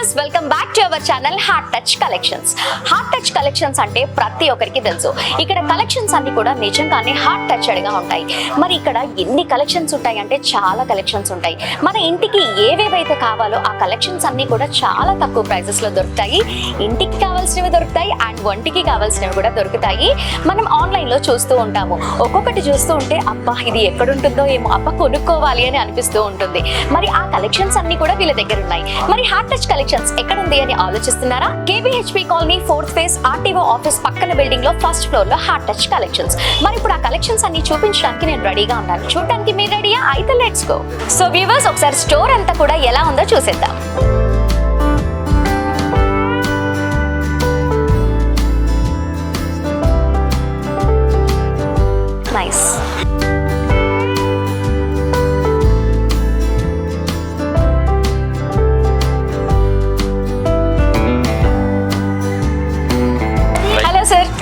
Viewers, welcome back to our channel heart touch collections. Heart touch collections అంటే ప్రతి ఒక్కరికి తెలుసు. ఇక్కడ కలెక్షన్స్ అన్ని కూడా నిజంగానే హార్ట్ టచ్డ్ గా ఉంటాయి. మరి ఇక్కడ ఎన్ని కలెక్షన్స్ ఉంటాయి అంటే చాలా కలెక్షన్స్ ఉంటాయి. మన ఇంటికి ఏవేవైతే కావాలో ఆ కలెక్షన్స్ అన్ని కూడా చాలా తక్కువ ప్రైసెస్ లో దొరుకుతాయి. ఇంటికి కావాల్సినవి దొరుకుతాయి అండ్ వంటికి కావాల్సినవి కూడా దొరుకుతాయి. మనం ఆన్లైన్ లో చూస్తూ ఉంటాము. ఒక్కొక్కటి చూస్తూ ఉంటే అబ్బా ఇది ఎక్కడుంటుందో ఏమో, అబ్బా కొనుక్కోవాలి అని అనిపిస్తూ ఉంటుంది. మరి ఆ కలెక్షన్స్ అన్ని కూడా వీళ్ళ దగ్గర ఉన్నాయి. మరి హార్ట్ టచ్ కలెక్షన్స్ ఎక్కడుంది అని ఆలోచిస్తున్నారా? KBHP colony 4th phase RTO office పక్కన బిల్డింగ్ లో ఫస్ట్ ఫ్లోర్ లో హార్ట్ టచ్ కలెక్షన్స్. మరి ఇప్పుడు ఆ కలెక్షన్స్ అన్ని చూపించడానికి నేను రెడీగా ఉన్నాను. చూడడానికి మీరు రెడీయా? అయితే లెట్స్ గో. సో వ్యూవర్స్, ఒకసారి స్టోర్ అంతా కూడా ఎలా ఉందో చూసేద్దాం. నైస్.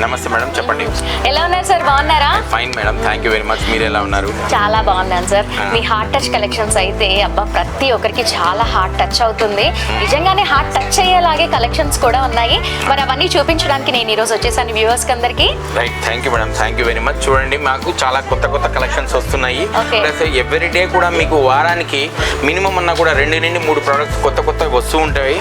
నమస్తే మేడం, చెప్పండి. ఎలా ఉన్నారు సార్? బాగున్నారా? Fine madam, thank you very much. మీరు ఎలా ఉన్నారు? చాలా బాగున్నాను సార్. మీ హార్ట్ టచ్ కలెక్షన్స్ అయితే అబ్బా ప్రతి ఒక్కరికి చాలా హార్ట్ టచ్ అవుతుంది. నిజంగానే హార్ట్ టచ్ అయ్యేలాగే కలెక్షన్స్ కూడా ఉన్నాయి. మరి అవన్నీ చూపించడానికి నేను ఈరోజు వచ్చేసాను వ్యూవర్స్ కి అందరికి. Right, thank you madam, thank you very much. చూడండి, మాకు చాలా కొత్త కొత్త కలెక్షన్స్ వస్తున్నాయి. ప్లస్ ఎవ్రీ డే కూడా మీకు వారానికి మినిమం అన్నా కూడా 2 నుండి 3 ప్రోడక్ట్స్ కొత్త కొత్తవి వస్తూ ఉంటాయి.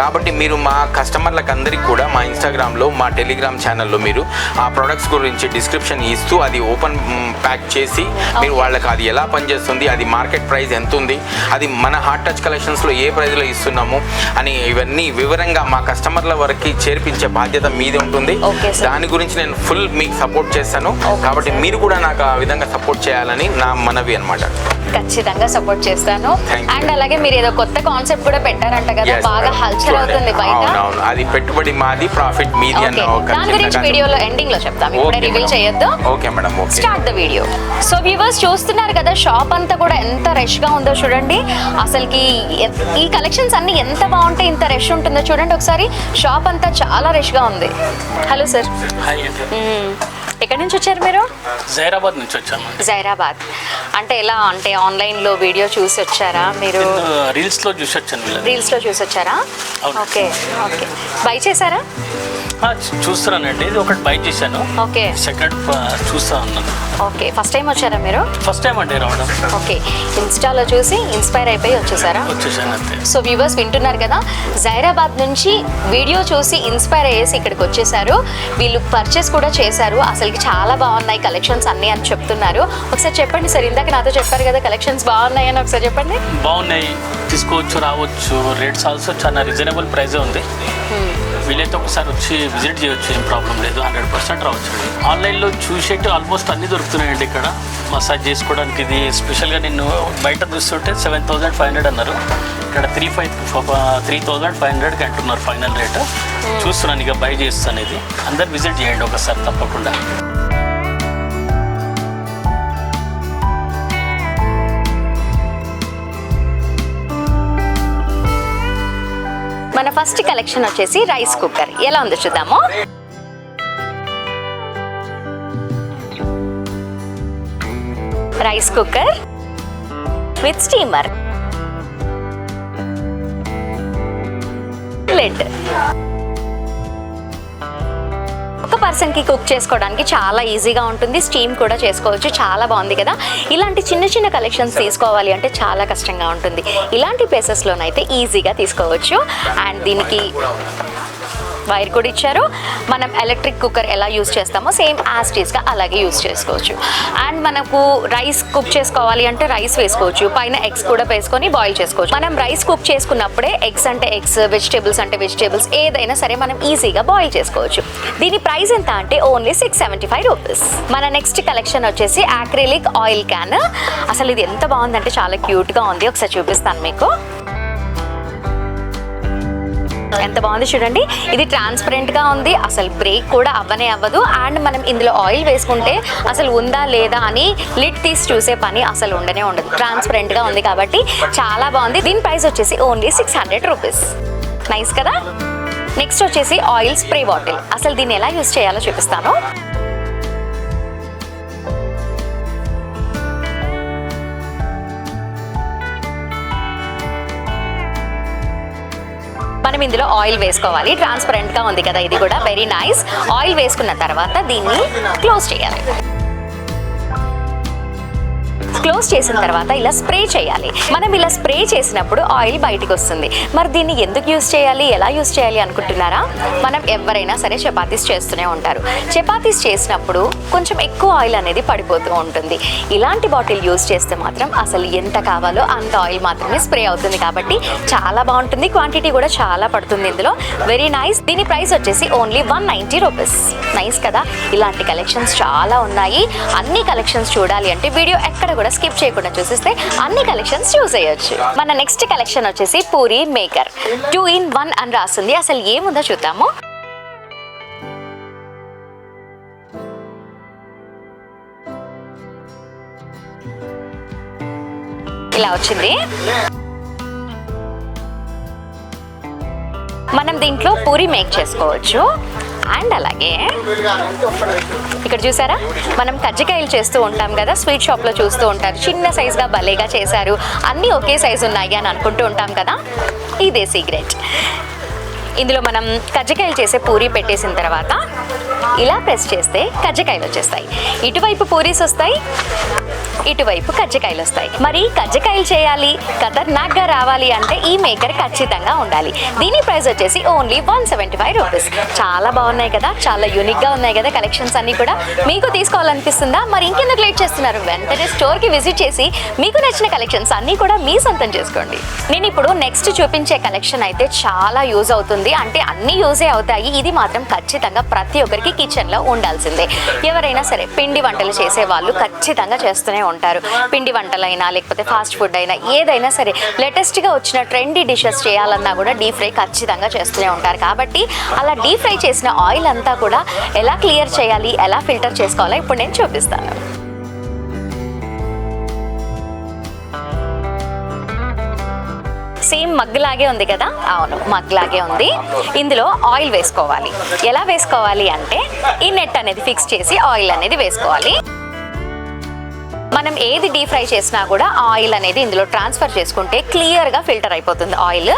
కాబట్టి మీరు మా కస్టమర్లకు అందరికి కూడా మా ఇన్స్టాగ్రామ్ లో, మా టెలిగ్రామ్ ఛానల్లో మీరు ఆ ప్రొడక్ట్స్ గురించి డిస్క్రిప్షన్ ఇస్తూ అది ఓపెన్ ప్యాక్ చేసి మీరు వాళ్ళకి అది ఎలా పనిచేస్తుంది, అది మార్కెట్ ప్రైస్ ఎంత ఉంది, అది మన హార్ట్ టచ్ కలెక్షన్స్లో ఏ ప్రైస్లో ఇస్తున్నాము అని ఇవన్నీ వివరంగా మా కస్టమర్ల వరకు చేర్పించే బాధ్యత మీదే ఉంటుంది. దాని గురించి నేను ఫుల్ మీకు సపోర్ట్ చేస్తాను. కాబట్టి మీరు కూడా నాకు ఆ విధంగా సపోర్ట్ చేయాలని నా మనవి అన్నమాట. ఖచ్చితంగా సపోర్ట్ చేస్తాను. అండ్ అలాగే మీరు ఏదో కొత్త కాన్సెప్ట్ కూడా పెట్టారంట కదా, బాగా హల్చల్ అవుతుంది బయట. అవును, అది పెట్టుబడి మాది, ప్రాఫిట్ మీది అన్న దాని గురించి వీడియోలో ఎండింగ్ లో చెప్తాం. ఇప్పుడే రివీల్ చేయొద్దు. Okay madam, okay. Start the video. So viewers, చూస్తున్నారు కదా షాప్ అంతా కూడా ఎంత రష్ గా ఉందో చూడండి. అసలుకి ఈ కలెక్షన్స్ అన్ని ఎంత బాగుంటే ఇంత రష్ ఉంటుందో చూడండి ఒకసారి. షాప్ అంతా చాలా రష్ గా ఉంది. Hello sir. ఎక్కడి నుంచి వచ్చారు మీరు? జైరాబాద్ నుంచి వచ్చాము. జైరాబాద్ అంటే ఎలా, అంటే ఆన్లైన్ లో వీడియో చూసి వచ్చారా మీరు? రీల్స్ లో చూసి వచ్చాను. రీల్స్ లో చూసి వచ్చారా? Okay okay. బై చేశారా? చూస్తున్నానండి, ఇది ఒకటి బై చేశాను. ఓకే. సెకండ్ చూస్తా ఉన్నాను. ఓకే, ఫస్ట్ టైం వచ్చారా మీరు? ఫస్ట్ టైం అండి రావడం. ఓకే, ఇన్స్టాలో చూసి ఇన్స్పైర్ అయిపోయి వచ్చేసారా? వచ్చేసాను అంతే. సో వ్యూవర్స్ వింటున్నారు కదా, జైరాబాద్ నుంచి వీడియో చూసి ఇన్స్పైర్ అయ్యేసి ఇక్కడికి వచ్చేసారు. వీళ్ళు పర్చేస్ కూడా చేశారు. అసలుకి చాలా బాగున్నాయి కలెక్షన్స్ అన్ని అని చెప్తున్నారు. ఒకసారి చెప్పండి సార్, ఇందాక నాతో చెప్పారు కదా కలెక్షన్స్ బాగున్నాయి అని, ఒకసారి చెప్పండి. బాగున్నాయి, తీసుకోవచ్చు, రావచ్చు. రేట్స్ ఆల్సో చాలా రీజనబుల్ ప్రైజే ఉంది. వీలైతే ఒకసారి వచ్చి విజిట్ చేయొచ్చు, ఏం ప్రాబ్లం లేదు. 100% రావచ్చు. ఆన్లైన్లో చూసేట్టు ఆల్మోస్ట్ అన్నీ దొరుకుతున్నాయండి ఇక్కడ. మసాజ్ చేసుకోవడానికి ఇది స్పెషల్గా నేను బయట చూస్తుంటే 7,500 అన్నారు. ఇక్కడ 3,500కి అంటున్నారు ఫైనల్ రేట్. చూస్తున్నాను, ఇక బై చేస్తాను. ఇది అందరు విజిట్ చేయండి ఒకసారి తప్పకుండా. మన ఫస్ట్ కలెక్షన్ వచ్చేసి రైస్ కుక్కర్. ఎలా ఉందో చూద్దాము. Rice cooker with steamer, lid. ఒక పర్సన్ కి కుక్ చేసుకోవడానికి చాలా ఈజీగా ఉంటుంది. స్టీమ్ కూడా చేసుకోవచ్చు. చాలా బాగుంది కదా. ఇలాంటి చిన్న చిన్న కలెక్షన్స్ తీసుకోవాలి అంటే చాలా కష్టంగా ఉంటుంది. ఇలాంటి ప్లేసెస్లోనైతే ఈజీగా తీసుకోవచ్చు. అండ్ దీనికి వైర్ కూడా ఇచ్చారు. మనం ఎలక్ట్రిక్ కుక్కర్ ఎలా యూజ్ చేస్తామో సేమ్ యాజ్ టీస్గా అలాగే యూజ్ చేసుకోవచ్చు. అండ్ మనకు రైస్ కుక్ చేసుకోవాలి అంటే రైస్ వేసుకోవచ్చు, పైన ఎగ్స్ కూడా వేసుకొని బాయిల్ చేసుకోవచ్చు. మనం రైస్ కుక్ చేసుకున్నప్పుడే ఎగ్స్ అంటే ఎగ్స్, వెజిటేబుల్స్ అంటే వెజిటేబుల్స్, ఏదైనా సరే మనం ఈజీగా బాయిల్ చేసుకోవచ్చు. దీని ప్రైస్ ఎంత అంటే ఓన్లీ 675 రూపీస్. మన నెక్స్ట్ కలెక్షన్ వచ్చేసి అక్రిలిక్ ఆయిల్ క్యాన్. అసలు ఇది ఎంత బాగుందంటే చాలా క్యూట్గా ఉంది. ఒకసారి చూపిస్తాను మీకు. ఎంత బాగుంది చూడండి. ఇది ట్రాన్స్పరెంట్ గా ఉంది, అసలు బ్రేక్ కూడా అవ్వనే అవ్వదు. అండ్ మనం ఇందులో ఆయిల్ వేసుకుంటే అసలు ఉందా లేదా అని లిడ్ తీసి చూసే పని అసలు ఉండనే ఉండదు. ట్రాన్స్పరెంట్ గా ఉంది కాబట్టి చాలా బాగుంది. దీని ప్రైస్ వచ్చేసి ఓన్లీ 600 రూపీస్. నైస్ కదా. నెక్స్ట్ వచ్చేసి ఆయిల్ స్ప్రే బాటిల్. అసలు దీన్ని ఎలా యూజ్ చేయాలో చూపిస్తాను. మనం ఇందులో ఆయిల్ వేసుకోవాలి. ట్రాన్స్పరెంట్ గా ఉంది కదా ఇది కూడా, వెరీ నైస్. ఆయిల్ వేసుకున్న తర్వాత దీన్ని క్లోజ్ చేయాలి. క్లోజ్ చేసిన తర్వాత ఇలా స్ప్రే చేయాలి. మనం ఇలా స్ప్రే చేసినప్పుడు ఆయిల్ బయటికి వస్తుంది. మరి దీన్ని ఎందుకు యూస్ చేయాలి, ఎలా యూస్ చేయాలి అనుకుంటున్నారా? మనం ఎవరైనా సరే చపాతీస్ చేస్తూనే ఉంటారు. చపాతీస్ చేసినప్పుడు కొంచెం ఎక్కువ ఆయిల్ అనేది పడిపోతూ ఉంటుంది. ఇలాంటి బాటిల్ యూస్ చేస్తే మాత్రం అసలు ఎంత కావాలో అంత ఆయిల్ మాత్రమే స్ప్రే అవుతుంది. కాబట్టి చాలా బాగుంటుంది. క్వాంటిటీ కూడా చాలా పడుతుంది ఇందులో. Very nice. దీని ప్రైస్ వచ్చేసి ఓన్లీ 190 రూపీస్. నైస్ కదా. ఇలాంటి కలెక్షన్స్ చాలా ఉన్నాయి. అన్ని కలెక్షన్స్ చూడాలి అంటే వీడియో ఎక్కడ కూడా స్కిప్ చేయకుండా చూసిస్తే అన్ని కలెక్షన్స్ చూస్ చేయొచ్చు. మన నెక్స్ట్ కలెక్షన్ వచ్చేసి పూరి మేకర్ 2 in 1 అని రాస్తుంది. అసలు ఏముందో చూద్దాము. ఇలా వచ్చింది. మనం దీంట్లో పూరి మేక్ చేసుకోవచ్చు. అండ్ అలాగే ఇక్కడ చూసారా, మనం కజ్జికాయలు చేస్తూ ఉంటాం కదా, స్వీట్ షాప్లో చూస్తూ ఉంటారు. చిన్న సైజుగా భలేగా చేశారు, అన్నీ ఒకే సైజు ఉన్నాయి అని అనుకుంటూ ఉంటాం కదా. ఇదే సీక్రెట్. ఇందులో మనం కజ్జికాయలు చేసే పూరి పెట్టేసిన తర్వాత ఇలా ప్రెస్ చేస్తే కజ్జికాయలు వచ్చేస్తాయి. ఇటువైపు పూరీస్ వస్తాయి, ఇటువైపు కజ్జికాయలు వస్తాయి. మరి కజ్జికాయలు చేయాలి, ఖతర్నాక్గా రావాలి అంటే ఈ మేకర్ ఖచ్చితంగా ఉండాలి. దీని ప్రైస్ వచ్చేసి ఓన్లీ 175 రూపీస్. చాలా బాగున్నాయి కదా, చాలా యూనిక్గా ఉన్నాయి కదా కలెక్షన్స్ అన్నీ కూడా. మీకు తీసుకోవాలనిపిస్తుందా? మరి ఇంకెందుకు లేట్ చేస్తున్నారు? వెంటనే స్టోర్కి విజిట్ చేసి మీకు నచ్చిన కలెక్షన్స్ అన్నీ కూడా మీ సొంతం చేసుకోండి. నేను ఇప్పుడు నెక్స్ట్ చూపించే కలెక్షన్ అయితే చాలా యూజ్ అవుతుంది. అంటే అన్ని యూజే అవుతాయి. ఇది మాత్రం ఖచ్చితంగా ప్రతి ఒక్కరికి కిచెన్లో ఉండాల్సిందే. ఎవరైనా సరే పిండి వంటలు చేసే వాళ్ళు ఖచ్చితంగా చేస్తూనే ఉంటారు. పిండి వంటలైనా లేకపోతే ఫాస్ట్ ఫుడ్ అయినా ఏదైనా సరే లేటెస్ట్గా వచ్చిన ట్రెండీ డిషెస్ చేయాలన్నా కూడా డీప్ ఫ్రై ఖచ్చితంగా చేస్తూనే ఉంటారు. కాబట్టి అలా డీప్ ఫ్రై చేసిన ఆయిల్ అంతా కూడా ఎలా క్లియర్ చేయాలి, ఎలా ఫిల్టర్ చేసుకోవాలో ఇప్పుడు నేను చూపిస్తాను. సేమ్ మగ్ లాగే ఉంది కదా? అవును, మగ్ లాగే ఉంది. ఇందులో ఆయిల్ వేసుకోవాలి. ఎలా వేసుకోవాలి అంటే ఈ నెట్ అనేది ఫిక్స్ చేసి ఆయిల్ అనేది వేసుకోవాలి. మనం ఏది డీప్ ఫ్రై చేసినా కూడా ఆయిల్ అనేది ఇందులో ట్రాన్స్ఫర్ చేసుకుంటే క్లియర్గా ఫిల్టర్ అయిపోతుంది ఆయిల్.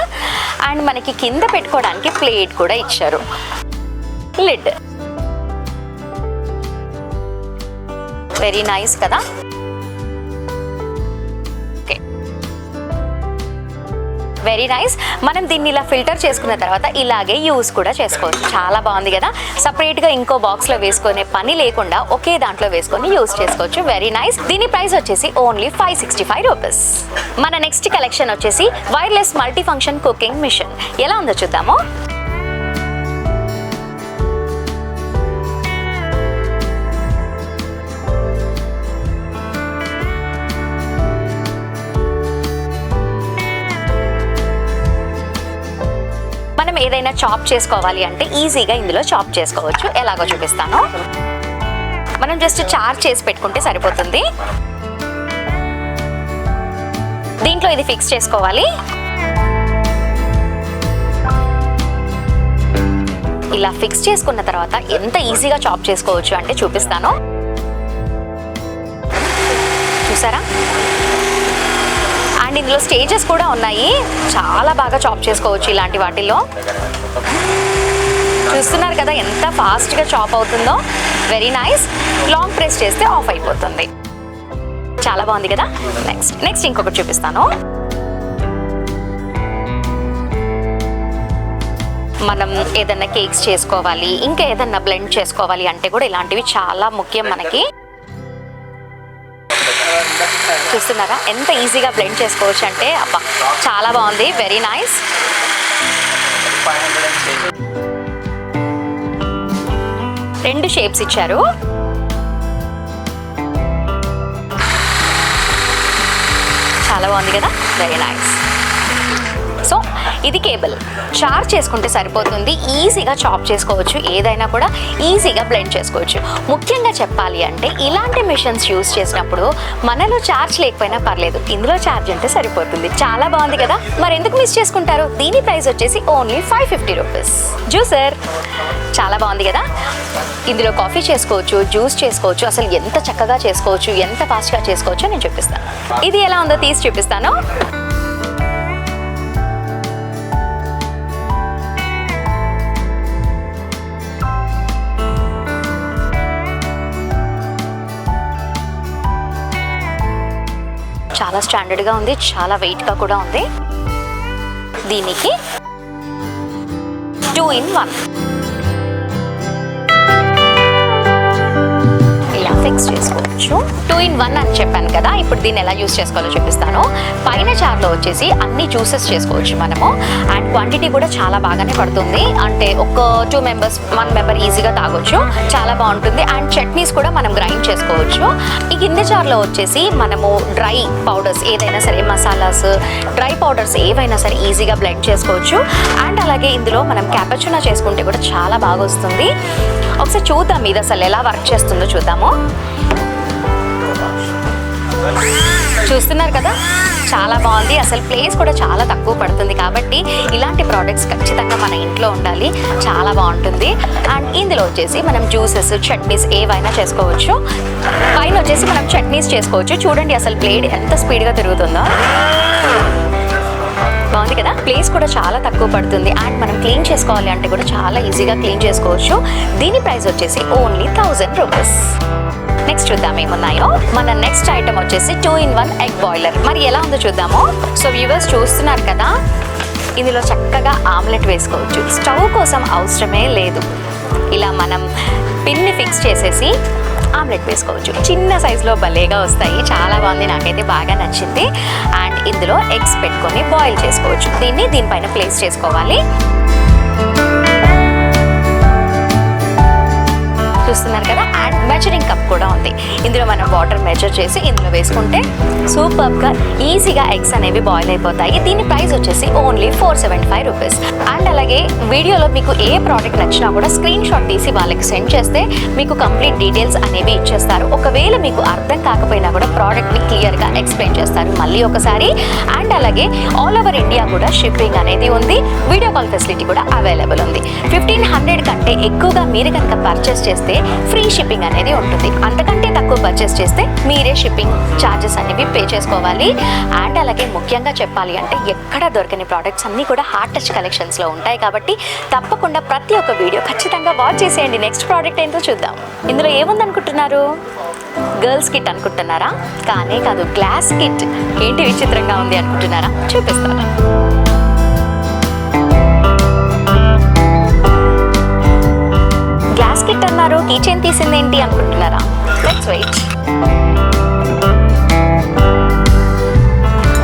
అండ్ మనకి కింద పెట్టుకోవడానికి ప్లేట్ కూడా ఇచ్చారు, లిడ్. వెరీ నైస్ కదా. Very nice. మనం దీన్ని ఇలా ఫిల్టర్ చేసుకున్న తర్వాత ఇలాగే యూస్ కూడా చేసుకోవచ్చు. చాలా బాగుంది కదా. సపరేట్గా ఇంకో బాక్స్లో వేసుకునే పని లేకుండా ఒకే దాంట్లో వేసుకొని యూస్ చేసుకోవచ్చు. Very nice. దీని ప్రైస్ వచ్చేసి ఓన్లీ 565 రూపీస్. మన నెక్స్ట్ కలెక్షన్ వచ్చేసి wireless multi function cooking machine. ఎలా ఉందో చూద్దాము. మనం ఏదైనా చాప్ చేసుకోవాలి అంటే ఈజీగా ఇందులో చాప్ చేసుకోవచ్చు. ఎలాగో చూపిస్తాను. మనం జస్ట్ చార్జ్ చేసి పెట్టుకుంటే సరిపోతుంది. దీంట్లో ఇది ఫిక్స్ చేసుకోవాలి. ఇలా ఫిక్స్ చేసుకున్న తర్వాత ఎంత ఈజీగా చాప్ చేసుకోవచ్చు అంటే చూపిస్తాను. చూసారా? అండ్ ఇందులో స్టేజెస్ కూడా ఉన్నాయి. చాలా బాగా చాప్ చేసుకోవచ్చు ఇలాంటి వాటిల్లో. చూస్తున్నారు కదా ఎంత ఫాస్ట్గా చాప్ అవుతుందో. Very nice. లాంగ్ ప్రెస్ చేస్తే ఆఫ్ అయిపోతుంది. చాలా బాగుంది కదా. నెక్స్ట్ ఇంకొకటి చూపిస్తాను. మనం ఏదన్నా కేక్స్ చేసుకోవాలి, ఇంకా ఏదన్నా బ్లెండ్ చేసుకోవాలి అంటే కూడా ఇలాంటివి చాలా ముఖ్యం మనకి. చూస్తున్నారా ఎంత ఈజీగా బ్లెండ్ చేసుకోవచ్చు అంటే? అబ్బా, చాలా బాగుంది. Very nice. రెండు షేప్స్ ఇచ్చారు. చాలా బాగుంది కదా. Very nice. సో ఇది కేబుల్ చార్జ్ చేసుకుంటే సరిపోతుంది. ఈజీగా చాప్ చేసుకోవచ్చు, ఏదైనా కూడా ఈజీగా బ్లెండ్ చేసుకోవచ్చు. ముఖ్యంగా చెప్పాలి అంటే ఇలాంటి మిషన్స్ యూస్ చేసినప్పుడు మనలో చార్జ్ లేకపోయినా పర్లేదు, ఇందులో చార్జ్ అంటే సరిపోతుంది. చాలా బాగుంది కదా. మరి ఎందుకు మిస్ చేసుకుంటారు? దీని ప్రైస్ వచ్చేసి ఓన్లీ 550 రూపీస్. జ్యూసర్ చాలా బాగుంది కదా. ఇందులో కాఫీ చేసుకోవచ్చు, జ్యూస్ చేసుకోవచ్చు. అసలు ఎంత చక్కగా చేసుకోవచ్చు, ఎంత ఫాస్ట్గా చేసుకోవచ్చు నేను చూపిస్తాను. ఇది ఎలా ఉందో తీసి చూపిస్తాను. చాలా స్టాండర్డ్గా ఉంది, చాలా వెయిట్గా కూడా ఉంది. దీనికి 2-in-1 ఇలా ఫిక్స్ చేసుకోవచ్చు. 2-in-1 అని చెప్పాను కదా, ఇప్పుడు దీన్ని ఎలా యూస్ చేసుకోవాలో చూపిస్తాను. పైన జార్లో వచ్చేసి అన్ని జ్యూసెస్ చేసుకోవచ్చు మనము, అండ్ క్వాంటిటీ కూడా చాలా బాగానే పడుతుంది. అంటే ఒక 2 మెంబర్స్ 1 మెంబర్ ఈజీగా తాగొచ్చు, చాలా బాగుంటుంది. అండ్ చట్నీస్ కూడా మనం గ్రైండ్ చేసుకోవచ్చు. ఈ కింద జార్లో వచ్చేసి మనము డ్రై పౌడర్స్ ఏదైనా సరే, మసాలాస్, డ్రై పౌడర్స్ ఏవైనా సరే ఈజీగా బ్లెండ్ చేసుకోవచ్చు. అండ్ అలాగే ఇందులో మనం క్యాపచునో చేసుకుంటే కూడా చాలా బాగా వస్తుంది. ఒకసారి చూద్దాం ఇది అసలు ఎలా వర్క్ చేస్తుందో చూద్దాము. చూస్తున్నారు కదా, చాలా బాగుంది. అసలు ప్లేస్ కూడా చాలా తక్కువ పడుతుంది, కాబట్టి ఇలాంటి ప్రోడక్ట్స్ ఖచ్చితంగా మన ఇంట్లో ఉండాలి, చాలా బాగుంటుంది. అండ్ ఇందులో వచ్చేసి మనం జ్యూసెస్, చట్నీస్ ఏవైనా చేసుకోవచ్చు. పైన వచ్చేసి మనం చట్నీస్ చేసుకోవచ్చు. చూడండి అసలు బ్లేడ్ ఎంత స్పీడ్గా తిరుగుతుందో, బాగుంది కదా. ప్లేస్ కూడా చాలా తక్కువ పడుతుంది. అండ్ మనం క్లీన్ చేసుకోవాలి అంటే కూడా చాలా ఈజీగా క్లీన్ చేసుకోవచ్చు. దీని ప్రైస్ వచ్చేసి ఓన్లీ 1000 రూపీస్. నెక్స్ట్ చూద్దాం ఏమున్నాయో. మన నెక్స్ట్ ఐటమ్ వచ్చేసి 2-in-1 ఎగ్ బాయిలర్. మరి ఎలా ఉందో చూద్దాము. సో వ్యూవర్స్ చూస్తున్నారు కదా, ఇందులో చక్కగా ఆమ్లెట్ వేసుకోవచ్చు. స్టవ్ కోసం అవసరమే లేదు. ఇలా మనం పిన్ని ఫిక్స్ చేసేసి ఆమ్లెట్ వేసుకోవచ్చు. చిన్న సైజులో భలేగా వస్తాయి, చాలా బాగుంది, నాకైతే బాగా నచ్చింది. అండ్ ఇందులో ఎగ్స్ పెట్టుకొని బాయిల్ చేసుకోవచ్చు. దీనిపైన ప్లేస్ చేసుకోవాలి. చూస్తున్నారు కదా. అండ్ మెజరింగ్ కప్ కూడా ఉంది. ఇందులో మనం వాటర్ మెజర్ చేసి ఇందులో వేసుకుంటే సూపర్గా ఈజీగా ఎగ్స్ అనేవి బాయిల్ అయిపోతాయి. దీని ప్రైస్ వచ్చేసి ఓన్లీ 475 రూపీస్. అండ్ అలాగే వీడియోలో మీకు ఏ ప్రోడక్ట్ నచ్చినా కూడా స్క్రీన్ షాట్ తీసి వాళ్ళకి సెండ్ చేస్తే మీకు కంప్లీట్ డీటెయిల్స్ అనేవి ఇచ్చేస్తారు. ఒకవేళ మీకు అర్థం కాకపోయినా కూడా ప్రోడక్ట్ని క్లియర్గా ఎక్స్ప్లెయిన్ చేస్తారు మళ్ళీ ఒకసారి. అండ్ అలాగే ఆల్ ఓవర్ ఇండియా కూడా షిప్పింగ్ అనేది ఉంది. వీడియో కాల్ ఫెసిలిటీ కూడా అవైలబుల్ ఉంది. 1500 కంటే ఎక్కువగా మీరు కనుక పర్చేస్ చేస్తే ఫ్రీ షిప్పింగ్ అనేది ఉంటుంది. అంతకంటే తక్కువ పర్చేస్ చేస్తే మీరే షిప్పింగ్ ఛార్జెస్ అనేవి పే చేసుకోవాలి. అండ్ అలాగే ముఖ్యంగా చెప్పాలి అంటే ఎక్కడ దొరకని ప్రోడక్ట్స్ అన్నీ కూడా హార్ట్ టచ్ కలెక్షన్స్లో ఉంటాయి. కాబట్టి తప్పకుండా ప్రతి ఒక్క వీడియో ఖచ్చితంగా వాచ్ చేసేయండి. నెక్స్ట్ ప్రోడక్ట్ ఏంటో చూద్దాం. ఇందులో ఏముందనుకుంటున్నారు? గర్ల్స్ కిట్ అనుకుంటున్నారా? కానే కాదు, గ్లాస్ కిట్. ఏంటి విచిత్రంగా ఉంది అనుకుంటున్నారా? చూపిస్తాను. గ్లాస్ కిట్ అన్నారు, కిచెన్ తీసింది ఏంటి అనుకుంటున్నారా? Let's wait.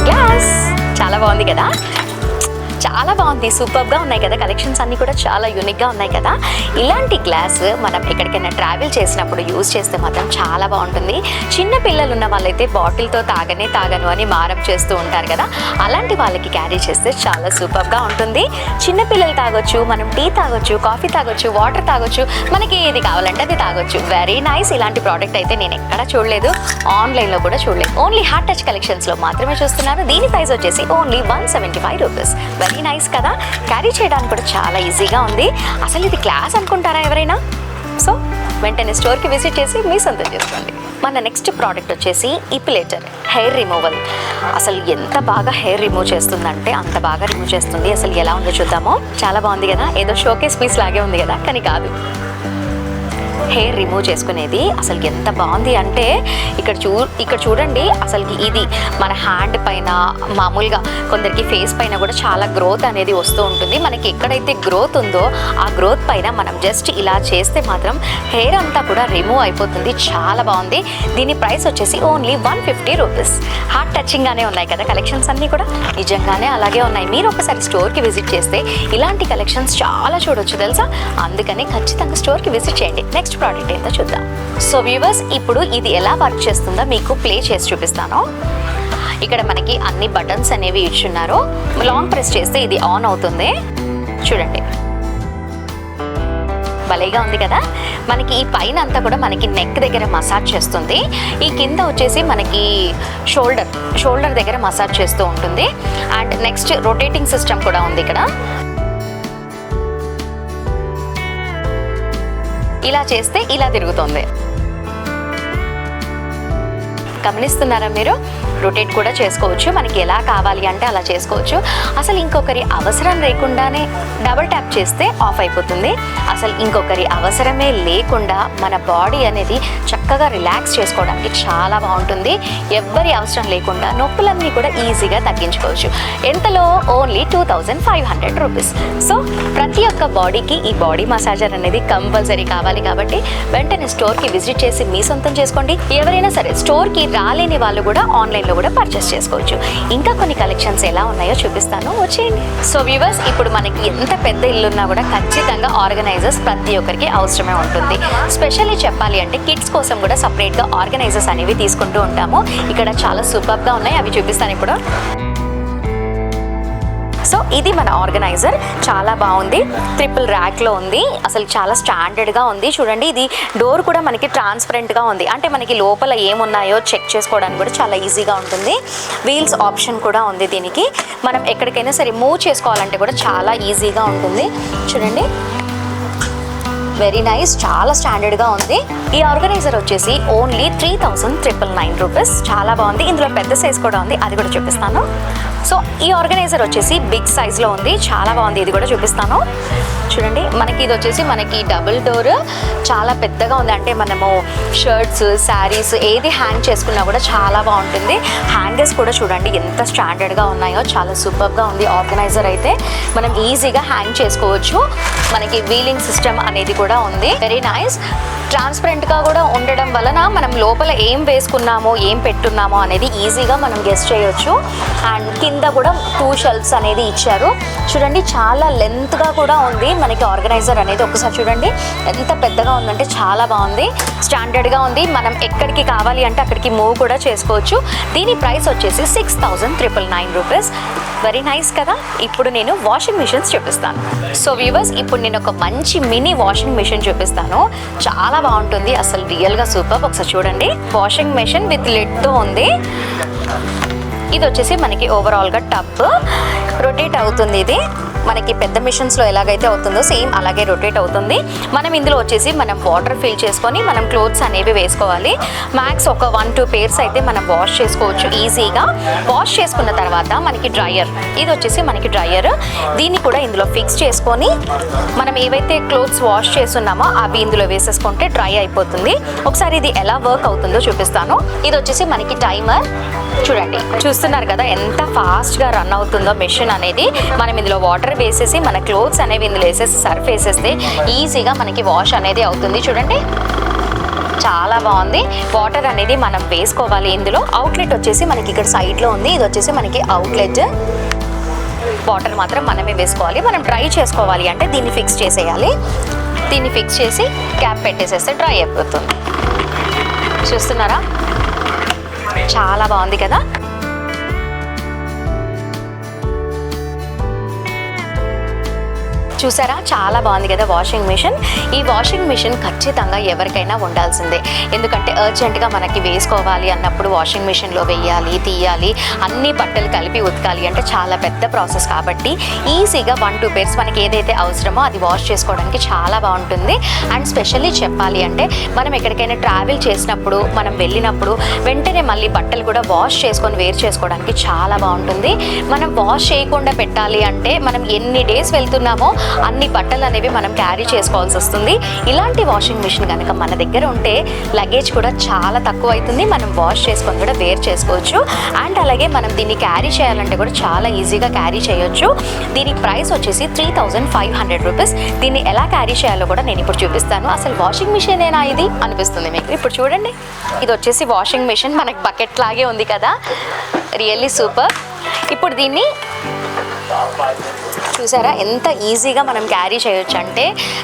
గ్లాస్ చాలా బాగుంది కదా, చాలా బాగుంది, సూపర్గా ఉన్నాయి కదా. కలెక్షన్స్ అన్నీ కూడా చాలా యూనిక్గా ఉన్నాయి కదా. ఇలాంటి గ్లాస్ మనం ఎక్కడికైనా ట్రావెల్ చేసినప్పుడు యూజ్ చేస్తే మాత్రం చాలా బాగుంటుంది. చిన్న పిల్లలు ఉన్న వాళ్ళైతే బాటిల్తో తాగను అని మారం చేస్తూ ఉంటారు కదా, అలాంటి వాళ్ళకి క్యారీ చేస్తే చాలా సూపర్గా ఉంటుంది. చిన్న పిల్లలు తాగొచ్చు, మనం టీ తాగొచ్చు, కాఫీ తాగొచ్చు, వాటర్ తాగొచ్చు, మనకి ఏది కావాలంటే అది తాగొచ్చు. Very nice. ఇలాంటి ప్రోడక్ట్ అయితే నేను ఎక్కడా చూడలేదు, ఆన్లైన్లో కూడా చూడలేదు. ఓన్లీ హార్ట్ టచ్ కలెక్షన్స్లో మాత్రమే చూస్తున్నాను. దీని ప్రైస్ వచ్చేసి ఓన్లీ 175 రూపీస్. వెరీ నైస్ కదా. క్యారీ చేయడానికి కూడా చాలా ఈజీగా ఉంది. అసలు ఇది గ్లాస్ అనుకుంటారా ఎవరైనా? సో వెంటనే స్టోర్కి విజిట్ చేసి మీ సొంతం చేసుకోండి. మన నెక్స్ట్ ప్రోడక్ట్ వచ్చేసి ఇపిలేటర్ హెయిర్ రిమూవల్. అసలు ఎంత బాగా హెయిర్ రిమూవ్ చేస్తుందంటే అంత బాగా రిమూవ్ చేస్తుంది. అసలు ఎలా ఉందో చూద్దాము. చాలా బాగుంది కదా, ఏదో షోకేస్ పీస్ లాగే ఉంది కదా, కానీ కాదు. హెయిర్ రిమూవ్ చేసుకునేది అసలు ఎంత బాగుంది అంటే ఇక్కడ చూడండి. అసలుకి ఇది మన హ్యాండ్ పైన, మామూలుగా కొందరికి ఫేస్ పైన కూడా చాలా గ్రోత్ అనేది వస్తూ ఉంటుంది. మనకి ఎక్కడైతే గ్రోత్ ఉందో ఆ గ్రోత్ పైన మనం జస్ట్ ఇలా చేస్తే మాత్రం హెయిర్ అంతా కూడా రిమూవ్ అయిపోతుంది. చాలా బాగుంది. దీని ప్రైస్ వచ్చేసి ఓన్లీ 150 రూపీస్. హార్ట్ టచింగ్గానే ఉన్నాయి కదా కలెక్షన్స్ అన్నీ కూడా, నిజంగానే అలాగే ఉన్నాయి. మీరు ఒకసారి స్టోర్కి విజిట్ చేస్తే ఇలాంటి కలెక్షన్స్ చాలా చూడొచ్చు తెలుసా. అందుకని ఖచ్చితంగా స్టోర్కి విజిట్ చేయండి. నెక్స్ట్ ప్రోడక్ట్ ఏంటో చూద్దాం. సో వ్యూవర్స్, ఇప్పుడు ఇది ఎలా వర్క్ చేస్తుందో మీకు ప్లే చేసి చూపిస్తాను. ఇక్కడ మనకి అన్ని బటన్స్ అనేవి ఇచ్చున్నారు. లాంగ్ ప్రెస్ చేస్తే ఇది ఆన్ అవుతుంది. చూడండి, భలేగా ఉంది కదా. మనకి ఈ పైన అంతా కూడా మనకి నెక్ దగ్గర మసాజ్ చేస్తుంది. ఈ కింద వచ్చేసి మనకి షోల్డర్ దగ్గర మసాజ్ చేస్తూ ఉంటుంది. అండ్ నెక్స్ట్ రొటేటింగ్ సిస్టమ్ కూడా ఉంది ఇక్కడ. ఇలా చేస్తే ఇలా తిరుగుతుంది. గమనిస్తున్నారా మీరు? రొటేట్ కూడా చేసుకోవచ్చు, మనకి ఎలా కావాలి అంటే అలా చేసుకోవచ్చు. అసలు ఇంకొకరి అవసరం లేకుండానే డబుల్ ట్యాప్ చేస్తే ఆఫ్ అయిపోతుంది. అసలు ఇంకొకరి అవసరమే లేకుండా మన బాడీ అనేది చక్కగా రిలాక్స్ చేసుకోవడానికి చాలా బాగుంటుంది. ఎవ్వరి అవసరం లేకుండా నొప్పులన్నీ కూడా ఈజీగా తగ్గించుకోవచ్చు. ఎంతలో? Only 2500 rupees. సో ప్రతి ఒక్క బాడీకి ఈ బాడీ మసాజర్ అనేది కంపల్సరీ కావాలి కాబట్టి వెంటనే స్టోర్కి విజిట్ చేసి మీ సొంతం చేసుకోండి. ఎవరైనా సరే స్టోర్కి రాలేని వాళ్ళు కూడా ఆన్లైన్లో కూడా పర్చేస్ చేసుకోవచ్చు. ఇంకా కొన్ని కలెక్షన్స్ ఎలా ఉన్నాయో చూపిస్తాను, వచ్చేయండి. సో వ్యూవర్స్, ఇప్పుడు మనకి ఎంత పెద్ద ఇల్లున్నా కూడా ఖచ్చితంగా ఆర్గనైజర్స్ ప్రతి ఒక్కరికి అవసరమే ఉంటుంది. స్పెషల్లీ చెప్పాలి అంటే కిడ్స్ కోసం కూడా సపరేట్గా ఆర్గనైజర్స్ అనేవి తీసుకుంటూ ఉంటాము. ఇక్కడ చాలా సూపర్గా ఉన్నాయి, అవి చూపిస్తాను ఇప్పుడు. సో ఇది మన ఆర్గనైజర్, చాలా బాగుంది. ట్రిపుల్ ర్యాక్లో ఉంది, అసలు చాలా స్టాండర్డ్గా ఉంది. చూడండి, ఇది డోర్ కూడా మనకి ట్రాన్స్పరెంట్గా ఉంది, అంటే మనకి లోపల ఏమున్నాయో చెక్ చేసుకోవడానికి కూడా చాలా ఈజీగా ఉంటుంది. వీల్స్ ఆప్షన్ కూడా ఉంది దీనికి. మనం ఎక్కడికైనా సరే మూవ్ చేసుకోవాలంటే కూడా చాలా ఈజీగా ఉంటుంది. చూడండి, వెరీ నైస్, చాలా స్టాండర్డ్గా ఉంది. ఈ ఆర్గనైజర్ వచ్చేసి ఓన్లీ 3999 రూపీస్. చాలా బాగుంది. ఇందులో పెద్ద సైజ్ కూడా ఉంది, అది కూడా చూపిస్తాను. సో ఈ ఆర్గనైజర్ వచ్చేసి బిగ్ సైజ్లో ఉంది, చాలా బాగుంది, ఇది కూడా చూపిస్తాను. చూడండి, మనకి ఇది వచ్చేసి మనకి డబుల్ డోర్, చాలా పెద్దగా ఉంది. అంటే మనము షర్ట్స్, శారీస్ ఏది హ్యాంగ్ చేసుకున్నా కూడా చాలా బాగుంటుంది. హ్యాంగర్స్ కూడా చూడండి ఎంత స్టాండర్డ్గా ఉన్నాయో, చాలా సూపర్గా ఉంది. ఆర్గనైజర్ అయితే మనం ఈజీగా హ్యాంగ్ చేసుకోవచ్చు. మనకి వీలింగ్ సిస్టమ్ అనేది కూడా ఉంది, వెరీ నైస్. ట్రాన్స్పరెంట్గా కూడా ఉండడం వలన మనం లోపల ఏం వేసుకున్నామో ఏం పెట్టున్నామో అనేది ఈజీగా మనం గెస్ చేయొచ్చు. అండ్ కింద కూడా 2 షెల్ఫ్స్ అనేది ఇచ్చారు. చూడండి, చాలా లెంత్గా కూడా ఉంది మనకి ఆర్గనైజర్ అనేది. ఒకసారి చూడండి ఎంత పెద్దగా ఉందంటే చాలా బాగుంది, స్టాండర్డ్గా ఉంది. మనం ఎక్కడికి కావాలి అంటే అక్కడికి మూవ్ కూడా చేసుకోవచ్చు. దీని ప్రైస్ వచ్చేసి 6999 రూపీస్. వెరీ నైస్ కదా. ఇప్పుడు నేను వాషింగ్ మిషన్స్ చూపిస్తాను. సో వ్యూవర్స్, ఇప్పుడు నేను ఒక మంచి మినీ వాషింగ్ మిషన్ చూపిస్తాను, చాలా బాగుంటుంది, అసలు రియల్గా సూపర్. ఒకసారి చూడండి, వాషింగ్ మిషన్ విత్ లిడ్తో ఉంది. ఇది వచ్చేసి మనకి ఓవరాల్గా టబ్ రొటేట్ అవుతుంది. ఇది మనకి పెద్ద మిషన్స్లో ఎలాగైతే అవుతుందో సేమ్ అలాగే రొటేట్ అవుతుంది. మనం ఇందులో వచ్చేసి మనం వాటర్ ఫిల్ చేసుకొని మనం క్లోత్స్ అనేవి వేసుకోవాలి. మ్యాక్స్ ఒక 1-2 పేర్స్ అయితే మనం వాష్ చేసుకోవచ్చు ఈజీగా. వాష్ చేసుకున్న తర్వాత మనకి డ్రయర్, ఇది వచ్చేసి మనకి డ్రయర్, దీన్ని కూడా ఇందులో ఫిక్స్ చేసుకొని మనం ఏవైతే క్లోత్స్ వాష్ చేస్తున్నామో అవి ఇందులో వేసేసుకుంటే డ్రై అయిపోతుంది. ఒకసారి ఇది ఎలా వర్క్ అవుతుందో చూపిస్తాను. ఇది వచ్చేసి మనకి టైమర్, చూడండి, చూస్తున్నారు కదా ఎంత ఫాస్ట్గా రన్ అవుతుందో మెషిన్ అనేది. మనం ఇందులో వాటర్ వేసేసి మన క్లోత్స్ అనేవి ఇందులో వేసేసి సర్ఫ్ వేసేస్తే ఈజీగా మనకి వాష్ అనేది అవుతుంది. చూడండి, చాలా బాగుంది. వాటర్ అనేది మనం వేసుకోవాలి. ఇందులో అవుట్లెట్ వచ్చేసి మనకి ఇక్కడ సైడ్లో ఉంది, ఇది వచ్చేసి మనకి అవుట్లెట్. వాటర్ మాత్రం మనమే వేసుకోవాలి. మనం డ్రై చేసుకోవాలి అంటే దీన్ని ఫిక్స్ చేసేయాలి. దీన్ని ఫిక్స్ చేసి క్యాప్ పెట్టేసేస్తే డ్రై అయిపోతుంది. చూస్తున్నారా, చాలా బాగుంది కదా. చూసారా, చాలా బాగుంది కదా వాషింగ్ మిషన్. ఈ వాషింగ్ మిషన్ ఖచ్చితంగా ఎవరికైనా ఉండాల్సిందే, ఎందుకంటే అర్జెంటుగా మనకి వేసుకోవాలి అన్నప్పుడు వాషింగ్ మిషన్లో వేయాలి, తీయాలి, అన్ని బట్టలు కలిపి ఉతకాలి అంటే చాలా పెద్ద ప్రాసెస్. కాబట్టి ఈజీగా 1-2 పేర్స్ మనకి ఏదైతే అవసరమో అది వాష్ చేసుకోవడానికి చాలా బాగుంటుంది. అండ్ స్పెషల్లీ చెప్పాలి అంటే మనం ఎక్కడికైనా ట్రావెల్ చేసినప్పుడు, మనం వెళ్ళినప్పుడు వెంటనే మళ్ళీ బట్టలు కూడా వాష్ చేసుకొని వేర్ చేసుకోవడానికి చాలా బాగుంటుంది. మనం వాష్ చేయకుండా పెట్టాలి అంటే మనం ఎన్ని డేస్ వెళ్తున్నామో అన్ని బట్టలు అనేవి మనం క్యారీ చేసుకోవాల్సి వస్తుంది. ఇలాంటి వాషింగ్ మిషన్ కనుక మన దగ్గర ఉంటే లగేజ్ కూడా చాలా తక్కువ అవుతుంది, మనం వాష్ చేసుకొని కూడా వేర్ చేసుకోవచ్చు. అండ్ అలాగే మనం దీన్ని క్యారీ చేయాలంటే కూడా చాలా ఈజీగా క్యారీ చేయొచ్చు. దీని ప్రైస్ వచ్చేసి 3500 రూపీస్. దీన్ని ఎలా క్యారీ చేయాలో కూడా నేను ఇప్పుడు చూపిస్తాను. అసలు వాషింగ్ మిషన్ ఏనా ఇది అనిపిస్తుంది మీకు. ఇప్పుడు చూడండి, ఇది వచ్చేసి వాషింగ్ మిషన్, మనకి బకెట్ లాగే ఉంది కదా, రియల్లీ సూపర్. ఇప్పుడు దీన్ని చూసారా ఎంత ఈజీగా మనం క్యారీ చేయొచ్చు అంటే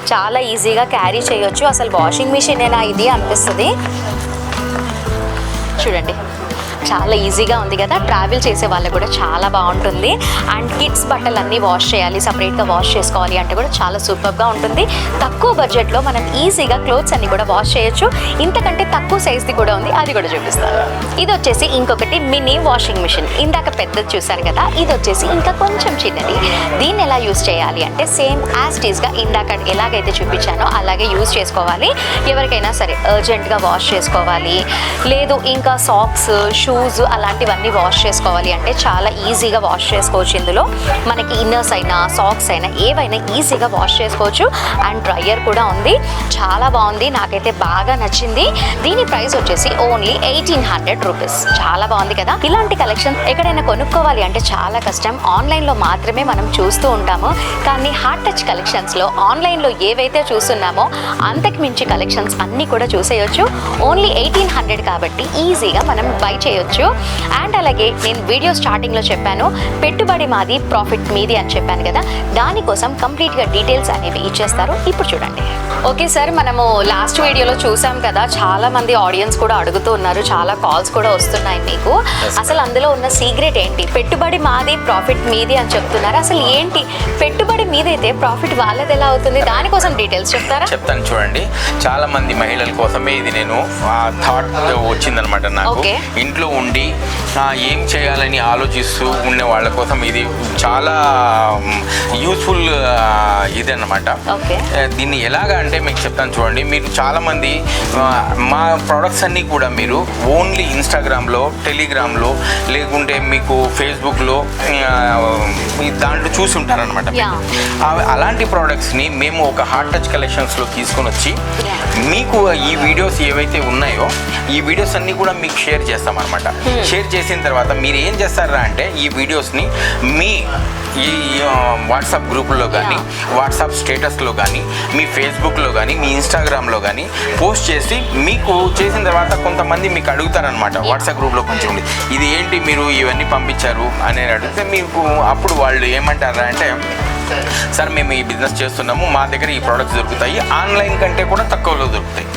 చాలా ఈజీగా క్యారీ చేయొచ్చు. అసలు వాషింగ్ మిషనేనా ఇది అనిపిస్తుంది. చూడండి, చాలా ఈజీగా ఉంది కదా, ట్రావెల్ చేసే వాళ్ళకి కూడా చాలా బాగుంటుంది. అండ్ కిడ్స్ బట్టలు అన్నీ వాష్ చేయాలి, సపరేట్గా వాష్ చేసుకోవాలి అంటే కూడా చాలా సూపర్గా ఉంటుంది. తక్కువ బడ్జెట్లో మనం ఈజీగా క్లోత్స్ అన్ని కూడా వాష్ చేయొచ్చు. ఇంతకంటే తక్కువ సైజ్ది కూడా ఉంది, అది కూడా చూపిస్తాను. ఇది వచ్చేసి ఇంకొకటి మినీ వాషింగ్ మిషన్. ఇందాక పెద్దది చూసారు కదా, ఇది వచ్చేసి ఇంకా కొంచెం చిన్నది. దీన్ని ఎలా యూజ్ చేయాలి అంటే సేమ్ యాజ్ టీజ్గా ఇందాక ఎలాగైతే చూపించానో అలాగే యూజ్ చేసుకోవాలి. ఎవరికైనా సరే అర్జెంట్గా వాష్ చేసుకోవాలి, లేదు ఇంకా సాక్స్, షూస్ అలాంటివన్నీ వాష్ చేసుకోవాలి అంటే చాలా ఈజీగా వాష్ చేసుకోవచ్చు. ఇందులో మనకి ఇన్నర్స్ అయినా సాక్స్ అయినా ఏవైనా ఈజీగా వాష్ చేసుకోవచ్చు. అండ్ డ్రయర్ కూడా ఉంది, చాలా బాగుంది, నాకైతే బాగా నచ్చింది. దీని ప్రైస్ వచ్చేసి ఓన్లీ 1800 రూపీస్. చాలా బాగుంది కదా. ఇలాంటి కలెక్షన్ ఎక్కడైనా కొనుక్కోవాలి అంటే చాలా కష్టం, ఆన్లైన్లో మాత్రమే మనం చూస్తూ ఉంటాము. కానీ హార్ట్ టచ్ కలెక్షన్స్లో ఆన్లైన్లో ఏవైతే చూస్తున్నామో అంతకు మించి కలెక్షన్స్ అన్నీ కూడా చూసేయచ్చు. ఓన్లీ 1800 కాబట్టి ఈజీగా మనం బై చేయొచ్చు. అండ్ అలాగే నేను వీడియో స్టార్టింగ్లో చెప్పాను పెట్టుబడి మాది ప్రాఫిట్ మీది అని చెప్పాను కదా, దానికోసం కంప్లీట్గా డీటెయిల్స్ అనేవి ఇచ్చేస్తారు. ఇప్పుడు చూడండి. ఓకే సార్, మనము లాస్ట్ వీడియోలో చూసాం కదా, చాలా మంది ఆడియన్స్ కూడా అడుగుతూ ఉన్నారు, చాలా కాల్స్ కూడా వస్తున్నాయి మీకు. అసలు అందులో ఉన్న సీక్రెట్ ఏంటి? పెట్టుబడి మాది ప్రాఫిట్ మీది అని చెప్తున్నారు, అసలు ఏంటి? పెట్టుబడి మీదైతే ప్రాఫిట్ వాళ్ళది ఎలా అవుతుంది? దానికోసం డీటెయిల్స్ చెప్తారా? చెప్తాను చూడండి. చాలా మంది మహిళల కోసమే ఇది నేను థాట్ వచ్చిందనమాట నాకు. ఇంట్లో ఉండి ఏం చేయాలని ఆలోచిస్తూ ఉండే వాళ్ళ కోసం ఇది చాలా యూస్ఫుల్ ఇది అన్నమాట. దీన్ని ఎలాగా అంటే మీకు చెప్తాను చూడండి. మీరు చాలామంది మా ప్రోడక్ట్స్ అన్నీ కూడా మీరు ఓన్లీ ఇన్స్టాగ్రామ్లో, టెలిగ్రామ్లో, లేకుంటే మీకు ఫేస్బుక్లో దాంట్లో చూసి ఉంటారనమాట. అలాంటి ప్రోడక్ట్స్ని మేము ఒక హార్ట్ టచ్ కలెక్షన్స్లో తీసుకొని వచ్చి మీకు ఈ వీడియోస్ ఏవైతే ఉన్నాయో ఈ వీడియోస్ అన్నీ కూడా మీకు షేర్ చేస్తామన్నమాట. షేర్ చేసిన తర్వాత మీరు ఏం చేస్తారా అంటే ఈ వీడియోస్ని మీ ఈ వాట్సాప్ గ్రూపుల్లో కానీ, వాట్సాప్ స్టేటస్లో కానీ, మీ ఫేస్బుక్లో కానీ, మీ ఇన్స్టాగ్రామ్లో కానీ పోస్ట్ చేసి మీకు చేసిన తర్వాత కొంతమంది మీకు అడుగుతారనమాట వాట్సాప్ గ్రూప్లో కొంచెం ఇది ఏంటి మీరు ఇవన్నీ పంపించారు అని అడిగితే మీకు అప్పుడు వాళ్ళు ఏమంటారా అంటే సార్ మేము ఈ బిజినెస్ చేస్తున్నాము, మా దగ్గర ఈ ప్రోడక్ట్స్ దొరుకుతాయి, ఆన్లైన్ కంటే కూడా తక్కువలో దొరుకుతాయి.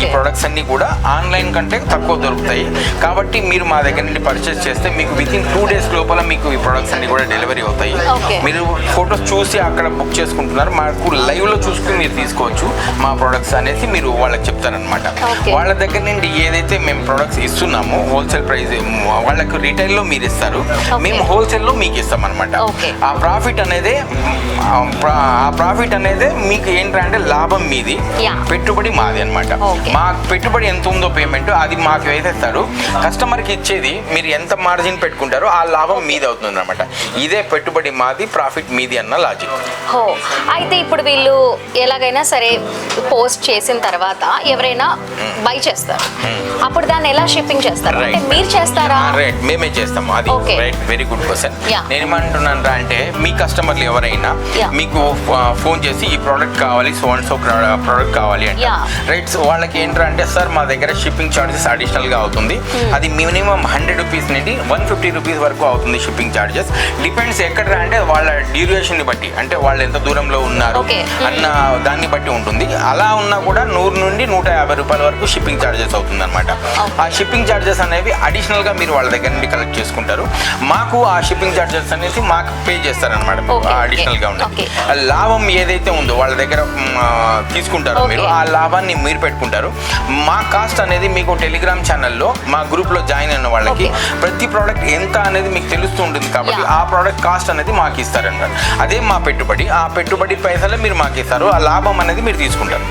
ఈ ప్రోడక్ట్స్ అన్నీ కూడా ఆన్లైన్ కంటే తక్కువ దొరుకుతాయి కాబట్టి మీరు మా దగ్గర నుండి పర్చేస్ చేస్తే మీకు వితిన్ 2 days లోపల మీకు ఈ ప్రోడక్ట్స్ అన్ని కూడా డెలివరీ అవుతాయి. మీరు ఫొటోస్ చూసి అక్కడ బుక్ చేసుకుంటున్నారు, మాకు లైవ్లో చూసుకుని మీరు తీసుకోవచ్చు మా ప్రోడక్ట్స్ అనేసి మీరు వాళ్ళకి చెప్తారనమాట. వాళ్ళ దగ్గర నుండి ఏదైతే మేము ప్రోడక్ట్స్ ఇస్తున్నామో హోల్సేల్ ప్రైస్ వాళ్ళకు రిటైల్లో మీరు ఇస్తారు, మేము హోల్సేల్లో మీకు ఇస్తాం అనమాట. ఆ ప్రాఫిట్ అనేదే మీకు ఏంటంటే లాభం మీది, పెట్టుబడి మాది అనమాట. మా పెట్టుబడి ఎంత ఉందో పేమెంట్ అది మాకు వేసేస్తారు, కస్టమర్కి ఇచ్చేది మీరు ఎంత మార్జిన్ పెట్టుకుంటారో ఆ లాభం మీది అవుతుంది అనమాట. ఇదే పెట్టుబడి మాది ప్రాఫిట్ మీది అన్న లాజిక్. అయితే ఇప్పుడు వీళ్ళు ఎలాగైనా సరే పోస్ట్ చేసిన తర్వాత ఎవరైనా బై చేస్తారు, అప్పుడు దాన్ని ఎలా షిప్పింగ్ చేస్తారు? అంటే మీరు చేస్తారా? రైట్, మేమే చేస్తాము. అది రైట్, వెరీ గుడ్ క్వశ్చన్. నేను ఏమంటున్నాను అంటే మీ కస్టమర్లు ఎవరైనా మీకు ఫోన్ చేసి ఈ ప్రోడక్ట్ కావాలి, సో అండ్ సో ప్రోడక్ట్ కావాలి అంటే రైట్, వాళ్ళకి ఏంటంటే సార్ మా దగ్గర షిప్పింగ్ ఛార్జెస్ అడిషనల్గా అవుతుంది, అది మినిమం 100 రూపీస్ నుండి 150 రూపీస్ వరకు అవుతుంది షిప్పింగ్ ఛార్జెస్. డిపెండ్స్ ఎక్కడ అంటే వాళ్ళ డ్యూరేషన్ బట్టి, అంటే వాళ్ళు ఎంత దూరంలో ఉన్నారు అన్న దాన్ని బట్టి ఉంటుంది. అలా ఉన్నా కూడా 100 నుండి 150 రూపాయల వరకు షిప్పింగ్ ఛార్జెస్ అవుతుంది అనమాట. ఆ షిప్పింగ్ ఛార్జెస్ అనేవి అడిషనల్గా మీరు వాళ్ళ దగ్గర నుండి కలెక్ట్ చేసుకుంటారు, మాకు ఆ షిప్పింగ్ ఛార్జెస్ అనేది మాకు పే చేస్తారనమాట. అడిషనల్గా ఉండేది లాభం ఏదైతే ఉందో వాళ్ళ దగ్గర తీసుకుంటారో మీరు ఆ లాభాన్ని మీరు పెట్టుకుంటారు. మా కాస్ట్ అనేది మీకు టెలిగ్రామ్ ఛానల్లో మా గ్రూప్లో జాయిన్ అయిన వాళ్ళకి ప్రతి ప్రోడక్ట్ ఎంత అనేది మీకు తెలుస్తూ ఉంటుంది కాబట్టి ఆ ప్రోడక్ట్ కాస్ట్ అనేది మాకు ఇస్తారన్నమాట. అదే మా పెట్టుబడి, ఆ పెట్టుబడి పైసలే మీరు మాకు ఇస్తారు, ఆ లాభం అనేది మీరు తీసుకుంటారు.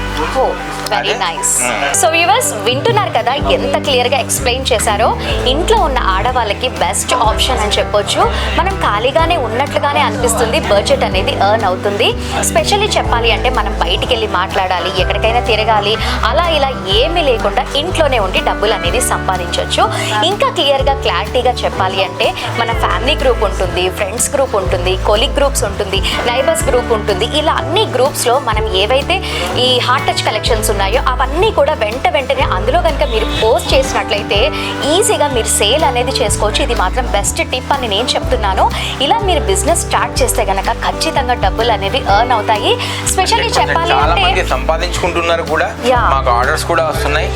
Very nice. సో వ్యూవర్స్ వింటున్నారు కదా ఎంత క్లియర్గా ఎక్స్ప్లెయిన్ చేశారో. ఇంట్లో ఉన్న ఆడవాళ్ళకి బెస్ట్ ఆప్షన్ అని చెప్పొచ్చు. మనం ఖాళీగానే ఉన్నట్లుగానే అనిపిస్తుంది, బడ్జెట్ అనేది ఎర్న్ అవుతుంది. స్పెషల్లీ చెప్పాలి అంటే మనం బయటికి వెళ్ళి మాట్లాడాలి, ఎక్కడికైనా తిరగాలి, అలా ఇలా ఏమీ లేకుండా ఇంట్లోనే ఉండి డబ్బులు అనేది సంపాదించవచ్చు. ఇంకా క్లియర్గా క్లారిటీగా చెప్పాలి అంటే మన ఫ్యామిలీ గ్రూప్ ఉంటుంది, ఫ్రెండ్స్ గ్రూప్ ఉంటుంది, కొలీగ్ గ్రూప్స్ ఉంటుంది, నైబర్స్ గ్రూప్ ఉంటుంది. ఇలా అన్ని గ్రూప్స్లో మనం ఏవైతే ఈ హార్ట్ టచ్ కలెక్షన్స్ ఉన్నాయో అవన్నీ కూడా వెంటనే అందులో కనుక మీరు పోస్ట్ చేసినట్లయితే ఈజీగా మీరు సేల్ అనేది చేసుకోవచ్చు. ఇది మాత్రం బెస్ట్ టిప్ అని నేను చెప్తున్నాను. ఇలా మీరు బిజినెస్ స్టార్ట్ చేస్తే కనుక ఖచ్చితంగా డబ్బులు అనేవి ఎర్న్ అవుతాయి. స్పెషల్లీ చెప్పాలి చాలా అంటే మంది సంపాదించుకుంటున్నారు కూడా. Yeah. మాకు ఆర్డర్స్ కూడా వస్తున్నాయి.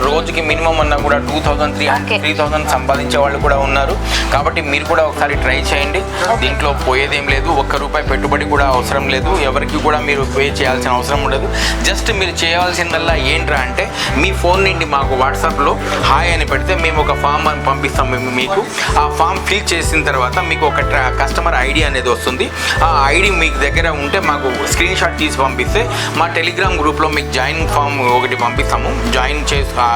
రోజుకి మినిమం అన్నా కూడా 2,000-3,000 సంపాదించే వాళ్ళు కూడా ఉన్నారు. కాబట్టి మీరు కూడా ఒకసారి ట్రై చేయండి. దీంట్లో పోయేదేం లేదు, ₹1 పెట్టుబడి కూడా అవసరం లేదు, ఎవరికి కూడా మీరు పే చేయాల్సిన అవసరం ఉండదు. జస్ట్ మీరు చేయాల్సిందల్లా ఏంట్రా అంటే మీ ఫోన్ నుండి మాకు వాట్సాప్లో హాయ్ అని పెడితే మేము ఒక ఫామ్ అని పంపిస్తాం మీకు. ఆ ఫామ్ ఫిల్ చేసిన తర్వాత మీకు ఒక కస్టమర్ ఐడి అనేది వస్తుంది. ఆ ఐడి మీకు దగ్గర ఉంటే మాకు స్క్రీన్ షాట్ తీసి పంపిస్తే మా టెలిగ్రామ్ గ్రూప్లో మీకు జాయిన్ ఫామ్ ఒకటి పంపిస్తాము. జాయిన్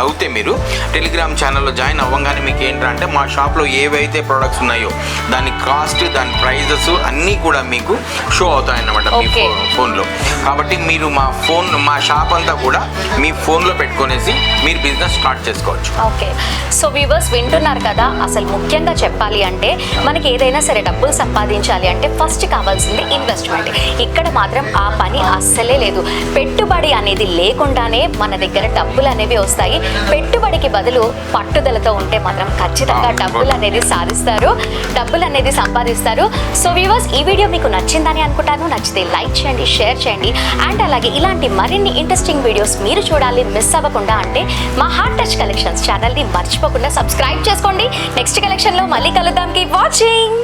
అవుతే మీరు టెలిగ్రామ్ ఛానల్లో జాయిన్ అవ్వగానే మీకు ఏంటంటే మా షాప్లో ఏవైతే ప్రొడక్ట్స్ ఉన్నాయో దాని కాస్ట్, దాని ప్రైజెస్ అన్నీ కూడా మీకు షో అవుతాయన్నమాట మీ ఫోన్లో. కాబట్టి మీరు మా షాప్ అంతా కూడా మీ ఫోన్లో పెట్టుకునేసి మీరు బిజినెస్ స్టార్ట్ చేసుకోవచ్చు. ఓకే, సో వ్యూవర్స్ వింటున్నారు కదా. అసలు ముఖ్యంగా చెప్పాలి అంటే మనకి ఏదైనా సరే డబ్బులు సంపాదించాలి అంటే ఫస్ట్ కావాల్సింది ఇన్వెస్ట్మెంట్. ఇక్కడ మాత్రం ఆ పని అస్సలే లేదు. పెట్టుబడి అనేది లేకుండానే మన దగ్గర డబ్బులు అనేవి వస్తాయి. పెట్టుబడికి బదులు పట్టుదలతో ఉంటే మాత్రం ఖచ్చితంగా డబ్బులు అనేది సాధిస్తారు, డబ్బులు అనేది సంపాదిస్తారు. సో వ్యూవర్స్ ఈ వీడియో మీకు నచ్చిందని అనుకుంటాను. నచ్చితే లైక్ చేయండి, షేర్ చేయండి. అండ్ అలాగే ఇలాంటి మరిన్ని ఇంట్రెస్టింగ్ వీడియోస్ మీరు చూడాలి మిస్ అవ్వకుండా అంటే మా హార్ట్ టచ్ కలెక్షన్స్ ఛానల్ని మర్చిపోకుండా సబ్స్క్రైబ్ చేసుకోండి. నెక్స్ట్ కలెక్షన్లో మళ్ళీ కలుద్దాం. Keep watching.